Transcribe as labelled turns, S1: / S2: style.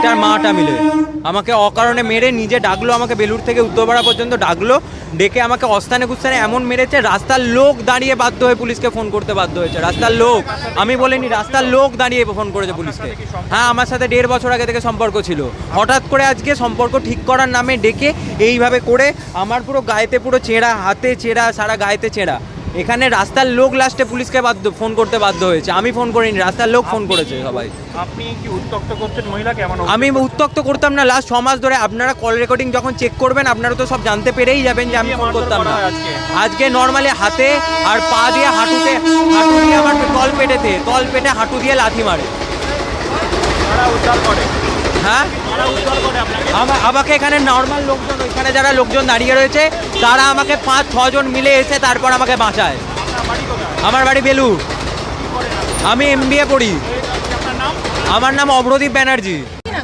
S1: মেয়েটার মাটা মিলে আমাকে অকারণে মেরে নিজে ডাকলো, আমাকে বেলুড় থেকে উত্তরপাড়া পর্যন্ত ডাকলো, ডেকে আমাকে অস্থানে কুস্থানে এমন মেরেছে, রাস্তার লোক দাঁড়িয়ে বাধ্য হয়ে পুলিশকে ফোন করতে বাধ্য হয়েছে। রাস্তার লোক, আমি বলিনি, রাস্তার লোক দাঁড়িয়ে ফোন করেছে পুলিশকে। হ্যাঁ, আমার সাথে 1.5 বছর আগে থেকে সম্পর্ক ছিল। হঠাৎ করে আজকে সম্পর্ক ঠিক করার নামে ডেকে এইভাবে করে আমার পুরো গায়েতে পুরো চেঁড়া, হাতে চেঁড়া, সারা গায়েতে চেঁড়া। এখানে রাস্তার লোক লাস্টে পুলিশকে ফোন করতে বাধ্য হয়েছে, আমি ফোন করিনি, রাস্তার লোক ফোন করেছে সবাই।
S2: আপনি কি উত্তক্ত করতেন মহিলাকে? এমন
S1: আমি উত্তক্ত করতাম না। লাস্ট 6 মাস ধরে আপনারা কল রেকর্ডিং যখন চেক করবেন আপনারা তো সব জানতে পেরেই যাবেন যে আমি ফোন করতাম না। আজকে নর্মালি হাতে আর পা দিয়ে হাঁটুতে, হাঁটু দিয়ে আমার তল পেটে হাঁটু দিয়ে লাথি মারে। হ্যাঁ, আমাকে এখানে নর্মাল লোকজন, ওইখানে যারা লোকজন দাঁড়িয়ে রয়েছে তারা আমাকে 5-6 জন মিলে এসে তারপর আমাকে বাঁচায়। আমার বাড়ি বেলুড়, আমি MBA পড়ি। আমার নাম অভ্রদীপ ব্যানার্জি।